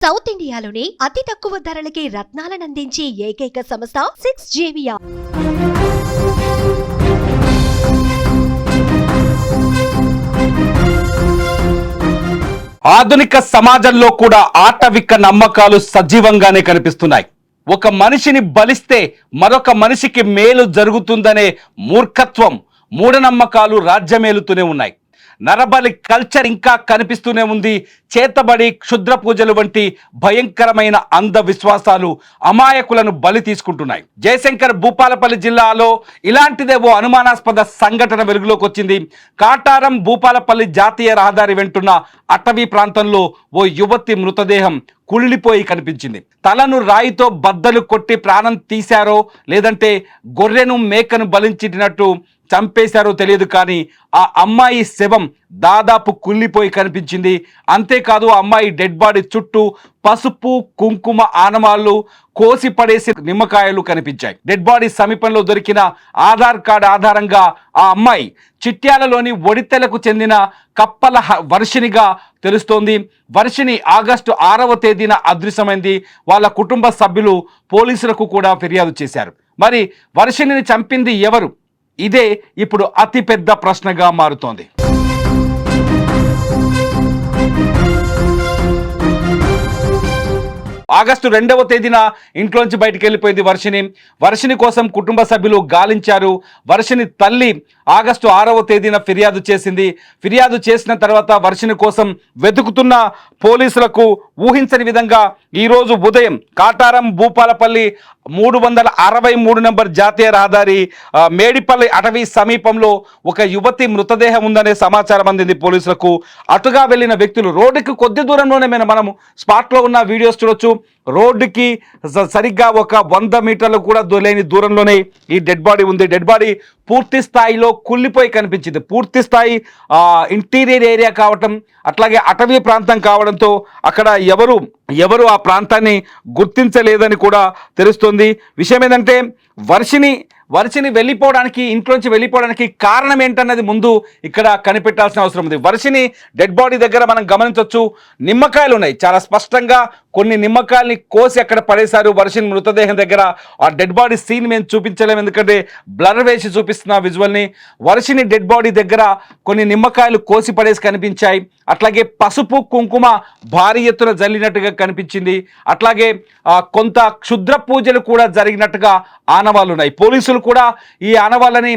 South ఇండియాలోని అతి తక్కువ ధరలకి రత్నాలనందించే ఏకైక సంస్థ 6JVR. ఆధునిక సమాజంలో కూడా ఆటవిక నమ్మకాలు సజీవంగానే కనిపిస్తున్నాయి. ఒక మనిషిని బలిస్తే మరొక మనిషికి మేలు జరుగుతుందనే మూర్ఖత్వం, మూఢనమ్మకాలు రాజ్యమేలుతూనే ఉన్నాయి. నరబలి కల్చర్ ఇంకా కనిపిస్తూనే ఉంది. చేతబడి, క్షుద్ర పూజలు వంటి భయంకరమైన అంధవిశ్వాసాలు అమాయకులను బలి తీసుకుంటున్నాయి. జయశంకర్ భూపాలపల్లి జిల్లాలో ఇలాంటిదే ఓ అనుమానాస్పద సంఘటన వెలుగులోకి వచ్చింది. కాటారం భూపాలపల్లి జాతీయ రహదారి వెంటున్న అటవీ ప్రాంతంలో ఓ యువతి మృతదేహం కుళ్ళిపోయి కనిపించింది. తలను రాయితో బద్దలు కొట్టి ప్రాణం తీశారో లేదంటే గొర్రెను మేకను బలించినట్టు చంపేశారో తెలియదు, కానీ ఆ అమ్మాయి శవం దాదాపు కుళ్ళిపోయి కనిపించింది. అంతేకాదు ఆ అమ్మాయి డెడ్ బాడీ చుట్టూ పసుపు, కుంకుమ ఆనవాళ్లు, కోసి పడేసి నిమ్మకాయలు కనిపించాయి. డెడ్ బాడీ సమీపంలో దొరికిన ఆధార్ కార్డు ఆధారంగా ఆ అమ్మాయి చిట్యాలలోని ఒడితెలకు చెందిన కప్పల వర్షినిగా తెలుస్తోంది. వర్షిని ఆగస్టు 6వ తేదీన అదృశ్యమైంది. వాళ్ళ కుటుంబ సభ్యులు పోలీసులకు కూడా ఫిర్యాదు చేశారు. మరి వర్షినిని చంపింది ఎవరు? ఇదే ఇప్పుడు అతిపెద్ద ప్రశ్నగా మారుతోంది. ఆగస్టు 2వ తేదీన ఇంట్లోంచి బయటికి వెళ్ళిపోయింది వర్షిని కోసం కుటుంబ సభ్యులు గాలించారు. వర్షిని తల్లి ఆగస్టు 6వ తేదీన ఫిర్యాదు చేసింది. ఫిర్యాదు చేసిన తర్వాత వర్షిని కోసం వెతుకుతున్న పోలీసులకు ఊహించని విధంగా ఈరోజు ఉదయం కాటారం భూపాలపల్లి 363 నంబర్ జాతీయ రహదారి మేడిపల్లి అటవీ సమీపంలో ఒక యువతి మృతదేహం ఉందనే సమాచారం అందింది పోలీసులకు. అటుగా వెళ్ళిన వ్యక్తులు రోడ్డుకి కొద్ది దూరంలోనే మనము స్పాట్లో ఉన్న వీడియోస్ చూడొచ్చు. రోడ్డుకి సరిగ్గా ఒక 100 మీటర్లు కూడా లేని దూరంలోనే ఈ డెడ్ బాడీ ఉంది. డెడ్ బాడీ పూర్తి స్థాయిలో కుళ్ళిపోయి కనిపించింది. పూర్తి స్థాయి ఇంటీరియర్ ఏరియా కావటం, అట్లాగే అటవీ ప్రాంతం కావడంతో అక్కడ ఎవరు ఆ ప్రాంతాన్ని గుర్తించలేదని కూడా తెలుస్తుంది. విషయం ఏంటంటే వర్షిని వెళ్ళిపోవడానికి, ఇంట్లోంచి వెళ్ళిపోవడానికి కారణం ఏంటన్నది ముందు ఇక్కడ కనిపెట్టాల్సిన అవసరం ఉంది. వర్షిని డెడ్ బాడీ దగ్గర మనం గమనించవచ్చు, నిమ్మకాయలు ఉన్నాయి. చాలా స్పష్టంగా కొన్ని నిమ్మకాయల్ని కోసి అక్కడ పడేశారు. వర్షిని మృతదేహం దగ్గర ఆ డెడ్ బాడీ సీన్ మేము చూపించలేము, ఎందుకంటే బ్లర్ వేసి చూపిస్తున్న విజువల్ని. వర్షిని డెడ్ బాడీ దగ్గర కొన్ని నిమ్మకాయలు కోసి పడేసి కనిపించాయి. అట్లాగే పసుపు, కుంకుమ భారీ ఎత్తున జల్లినట్టుగా కనిపించింది. అట్లాగే కొంత క్షుద్ర పూజలు కూడా జరిగినట్టుగా ఆనవాళ్ళు ఉన్నాయి. పోలీసులు కూడా ఈ ఆనవాళ్ళని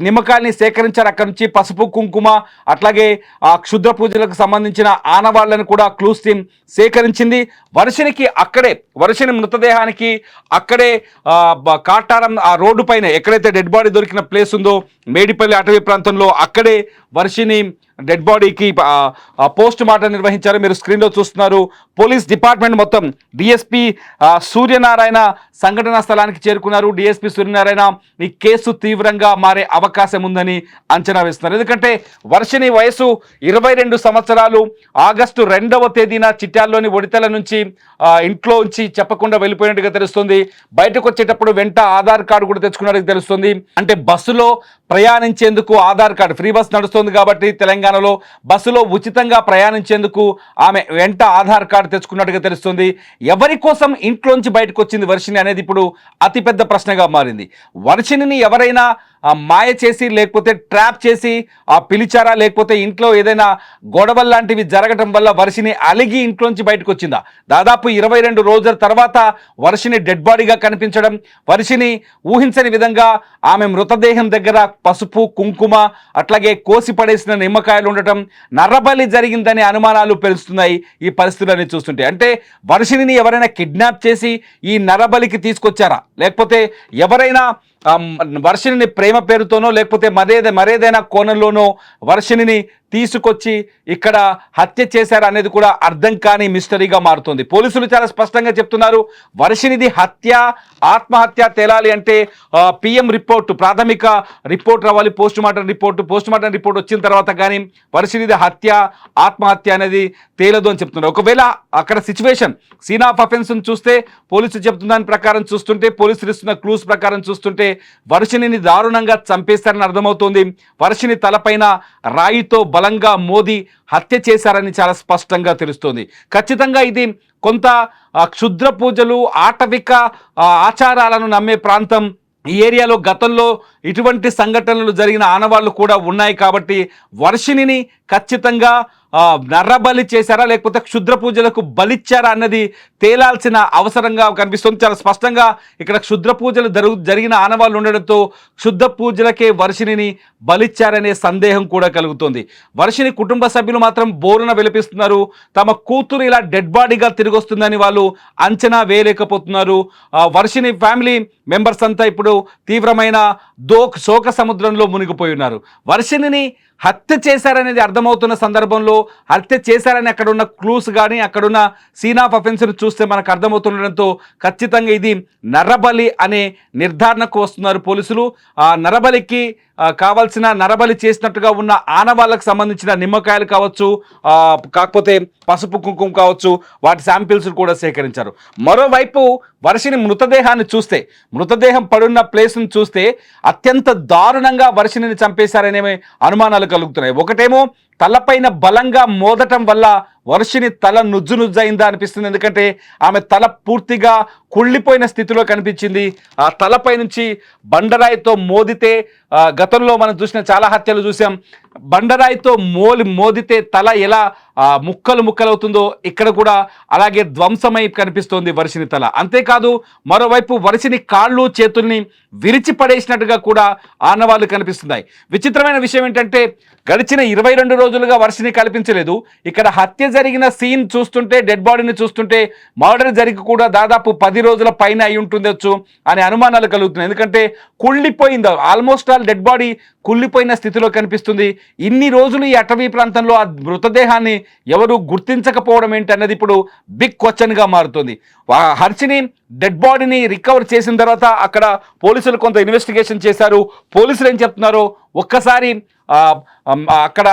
నిమ్మకాయల్ని సేకరించారు. అక్కడి నుంచి పసుపు, కుంకుమ అట్లాగే ఆ క్షుద్ర పూజలకు సంబంధించిన ఆనవాళ్ళని కూడా క్లూస్ టీమ్ సేకరించింది. వర్షిని మృతదేహానికి అక్కడే కాటారం ఆ రోడ్డు పైన ఎక్కడైతే డెడ్ బాడీ దొరికిన ప్లేస్ ఉందో మేడిపల్లి అటవీ ప్రాంతంలో అక్కడే వర్షిని డెడ్ బాడీకి పోస్ట్ మార్టం నిర్వహించారు. మీరు స్క్రీన్లో చూస్తున్నారు. పోలీస్ డిపార్ట్మెంట్ మొత్తం డిఎస్పీ సూర్యనారాయణ సంఘటనా స్థలానికి చేరుకున్నారు. డిఎస్పీ సూర్యనారాయణ ఈ కేసు తీవ్రంగా మారే అవకాశం ఉందని అంచనా వేస్తున్నారు. ఎందుకంటే వర్షిని వయసు 22 సంవత్సరాలు. ఆగస్టు 2వ తేదీన చిట్యాల్లోని ఒడితెల నుంచి ఇంట్లో ఉంచి చెప్పకుండా వెళ్ళిపోయినట్టుగా తెలుస్తుంది. బయటకు వచ్చేటప్పుడు వెంట ఆధార్ కార్డు కూడా తెచ్చుకున్నట్టుగా తెలుస్తుంది. అంటే బస్సులో ప్రయాణించేందుకు ఆధార్ కార్డు, ఫ్రీ బస్ నడుస్తుంది కాబట్టి తెలంగాణలో బస్సులో ఉచితంగా ప్రయాణించేందుకు ఆమె వెంట ఆధార్ కార్డు తెచ్చుకున్నట్టుగా తెలుస్తుంది. ఎవరి కోసం ఇంట్లోంచి బయటకు వచ్చింది వర్షిని అనేది ఇప్పుడు అతిపెద్ద ప్రశ్నగా మారింది. వర్షిని ఎవరైనా మాయ చేసి లేకపోతే ట్రాప్ చేసి పిలిచారా, లేకపోతే ఇంట్లో ఏదైనా గొడవలు లాంటివి జరగటం వల్ల వర్షిని అలిగి ఇంట్లోంచి బయటకు వచ్చిందా? దాదాపు 22 రోజుల తర్వాత వర్షిని డెడ్ బాడీగా కనిపించడం, వర్షిని ఊహించని విధంగా ఆమె మృతదేహం దగ్గర పసుపు, కుంకుమ అట్లాగే కోసి పడేసిన నిమ్మకాయలు ఉండటం, నరబలి జరిగిందనే అనుమానాలు పెరుగుతున్నాయి ఈ పరిస్థితులని చూస్తుంటే. అంటే వర్షిని ఎవరైనా కిడ్నాప్ చేసి ఈ నరబలికి తీసుకొచ్చారా, లేకపోతే ఎవరైనా వర్షిని ప్రేమ పేరుతోనో లేకపోతే మరేదైనా కోణంలోనో వర్షిని తీసుకొచ్చి ఇక్కడ హత్య చేశారు అనేది కూడా అర్థం కాని మిస్టరీగా మారుతుంది. పోలీసులు చాలా స్పష్టంగా చెప్తున్నారు, వర్షినిది హత్య, ఆత్మహత్య తేలాలి అంటే పిఎం రిపోర్టు, ప్రాథమిక రిపోర్ట్ రావాలి, పోస్ట్ మార్టం రిపోర్ట్ వచ్చిన తర్వాత కానీ వర్షినిది హత్య, ఆత్మహత్య అనేది తేలదు అని చెప్తున్నారు. ఒకవేళ అక్కడ సిచ్యువేషన్, సీన్ ఆఫ్ అఫెన్స్ చూస్తే పోలీసులు చెప్తున్న దాని ప్రకారం చూస్తుంటే, పోలీసులు ఇస్తున్న క్లూస్ ప్రకారం చూస్తుంటే వర్షిణిని దారుణంగా చంపేశారని అర్థమవుతోంది. వర్షిణి తలపైన రాయితో బలంగా మోది హత్య చేశారని చాలా స్పష్టంగా తెలుస్తోంది. ఖచ్చితంగా ఇది కొంత క్షుద్ర పూజలు, ఆటవిక ఆచారాలను నమ్మే ప్రాంతం. ఈ ఏరియాలో గతంలో ఇటువంటి సంఘటనలు జరిగిన ఆనవాళ్లు కూడా ఉన్నాయి. కాబట్టి వర్షిణిని ఖచ్చితంగా నర్రబలి చేశారా లేకపోతే క్షుద్ర పూజలకు బలిచ్చారా అన్నది తేలాల్సిన అవసరంగా కనిపిస్తుంది. చాలా స్పష్టంగా ఇక్కడ క్షుద్ర పూజలు జరిగిన ఆనవాళ్ళు ఉండడంతో క్షుద్ర పూజలకే వర్షిణిని బలిచ్చారనే సందేహం కూడా కలుగుతోంది. వర్షిణి కుటుంబ సభ్యులు మాత్రం బోరున విలపిస్తున్నారు. తమ కూతురు ఇలా డెడ్ బాడీగా తిరిగి వస్తుందని వాళ్ళు అంచనా వేయలేకపోతున్నారు. వర్షిణి ఫ్యామిలీ మెంబర్స్ అంతా ఇప్పుడు తీవ్రమైన శోక సముద్రంలో మునిగిపోయి ఉన్నారు. వర్షిణిని హత్య చేశారనేది అర్థమవుతున్న సందర్భంలో హత్య చేశారని అక్కడున్న క్లూస్ కానీ అక్కడున్న సీన్ ఆఫ్ అఫెన్స్ను చూస్తే మనకు అర్థమవుతుండడంతో ఖచ్చితంగా ఇది నరబలి అనే నిర్ధారణకు వస్తున్నారు పోలీసులు. ఆ నరబలికి కావాల్సిన నరబలి చేసినట్టుగా ఉన్న ఆనవాళ్ళకు సంబంధించిన నిమ్మకాయలు కావచ్చు, కాకపోతే పసుపు కుంకుమ కావచ్చు, వాటి శాంపిల్స్ కూడా సేకరించారు. మరోవైపు వర్షిణి మృతదేహాన్ని చూస్తే, మృతదేహం పడున్న ప్లేస్ను చూస్తే అత్యంత దారుణంగా వర్షిణిని చంపేశారనే అనుమానాలు కలుగుతున్నాయి. ఒకటేమో తలపైన బలంగా మోదటం వల్ల వర్షిణి తల నుజ్జునుజ్జయిందా అనిపిస్తుంది. ఎందుకంటే ఆమె తల పూర్తిగా కుళ్ళిపోయిన స్థితిలో కనిపించింది. ఆ తలపై నుంచి బండరాయితో మోదితే, గతంలో మనం చూసిన చాలా హత్యలు చూసాం, బండరాయితో మోదితే తల ఎలా ముక్కలు ముక్కలవుతుందో ఇక్కడ కూడా అలాగే ధ్వంసమై కనిపిస్తోంది వర్షిణి తల. అంతేకాదు మరోవైపు వర్షిణి కాళ్ళు చేతుల్ని విరిచి పడేసినట్టుగా కూడా ఆనవాళ్లు కనిపిస్తున్నాయి. విచిత్రమైన విషయం ఏంటంటే గడిచిన 22 రోజులుగా వర్షిణి కనిపించలేదు. ఇక్కడ హత్య జరిగిన సీన్ చూస్తుంటే, డెడ్ బాడీని చూస్తుంటే మర్డర్ జరిగి కూడా దాదాపు 10 రోజుల పైన అయి ఉంటుండొచ్చు అనే అనుమానాలు కలుగుతున్నాయి. ఎందుకంటే కుళ్ళిపోయింది, ఆల్మోస్ట్ ఆల్ డెడ్ బాడీ కుళ్ళిపోయిన స్థితిలో కనిపిస్తుంది. ఇన్ని రోజులు ఈ అటవీ ప్రాంతంలో ఆ మృతదేహాన్ని ఎవరు గుర్తించకపోవడం ఏంటి అన్నది ఇప్పుడు బిగ్ క్వశ్చన్గా మారుతుంది. హర్షిని డెడ్ బాడీని రికవర్ చేసిన తర్వాత అక్కడ పోలీసులు కొంత ఇన్వెస్టిగేషన్ చేశారు. పోలీసులు ఏం చెప్తున్నారో ఒక్కసారి అక్కడ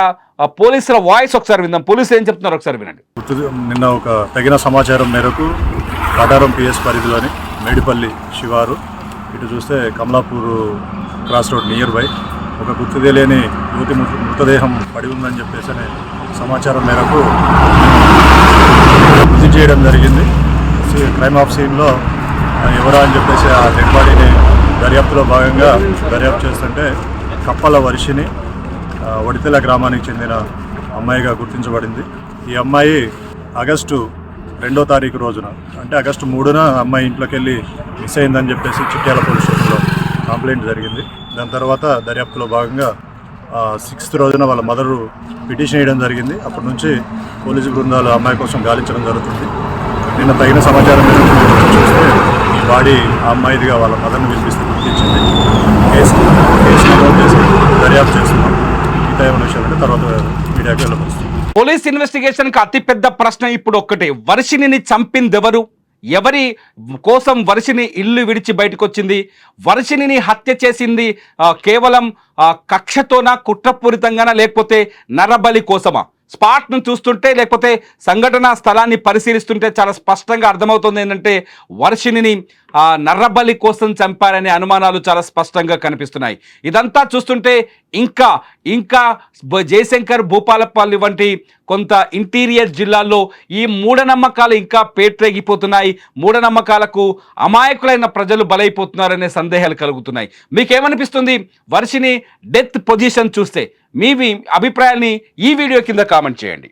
పోలీసుల వాయిస్ ఒకసారి విందాం. పోలీసులు ఏం చెప్తున్నారు ఒకసారి వినండి. నిన్న ఒక తగిన సమాచారం మేరకు కాటారం పిఎస్ పరిధిలోని మేడిపల్లి శివారు, ఇటు చూస్తే Kamalapur cross road near by ఒక గుర్తు తెలియని యువతి మృతదేహం పడి ఉందని చెప్పేసి సమాచారం మేరకు విజిట్ చేయడం జరిగింది. క్రైమ్ ఆఫ్ సీన్లో ఎవరా అని చెప్పేసి ఆ డెడ్ బాడీని దర్యాప్తులో భాగంగా దర్యాప్తు చేస్తుంటే కప్పల వర్షిణి వడితెల గ్రామానికి చెందిన అమ్మాయిగా గుర్తించబడింది. ఈ అమ్మాయి ఆగస్టు 2వ తారీఖు రోజున, అంటే ఆగస్టు 3న అమ్మాయి ఇంట్లోకి వెళ్ళి మిస్ అయిందని చెప్పేసి చిట్యాల పోలీస్ స్టేషన్లో కంప్లైంట్ జరిగింది. దాని తర్వాత దర్యాప్తులో భాగంగా 6th రోజున వాళ్ళ మదరు పిటిషన్ వేయడం జరిగింది. అప్పటి నుంచి పోలీసు బృందాలు అమ్మాయి కోసం గాలించడం జరుగుతుంది. నిన్న తగిన సమాచారం చూస్తే ఈ బాడీ ఆ అమ్మాయిదిగా వాళ్ళ మదర్ని పిలిపిస్తే గుర్తించింది. కేసు నమోదు చేసి దర్యాప్తు చేస్తున్నాం. మిగతా ఏమైనా విషయాలంటే తర్వాత మీడియాకి వెళ్ళబోస్తుంది. పోలీస్ ఇన్వెస్టిగేషన్ కి అతిపెద్ద ప్రశ్న ఇప్పుడు ఒక్కటే, వర్షిణిని చంపిందెవరు? ఎవరి కోసం వర్షిణి ఇల్లు విడిచి బయటకు వచ్చింది? వర్షిణిని హత్య చేసింది కేవలం కక్షతోనా, కుట్రపూరితంగానా, లేకపోతే నరబలి కోసమా? స్పాట్ను చూస్తుంటే లేకపోతే సంఘటనా స్థలాన్ని పరిశీలిస్తుంటే చాలా స్పష్టంగా అర్థమవుతుంది ఏంటంటే వర్షిణిని నర్రబలి కోసం చంపారనే అనుమానాలు చాలా స్పష్టంగా కనిపిస్తున్నాయి. ఇదంతా చూస్తుంటే ఇంకా జయశంకర్, భూపాలపల్లి వంటి కొంత ఇంటీరియర్ జిల్లాల్లో ఈ మూఢనమ్మకాలు ఇంకా పేట్రేగిపోతున్నాయి. మూఢనమ్మకాలకు అమాయకులైన ప్రజలు బలైపోతున్నారనే సందేహాలు కలుగుతున్నాయి. మీకేమనిపిస్తుంది వర్షిణి డెత్ పొజిషన్ చూస్తే? మీ అభిప్రాయాన్ని ఈ వీడియో కింద కామెంట్ చేయండి.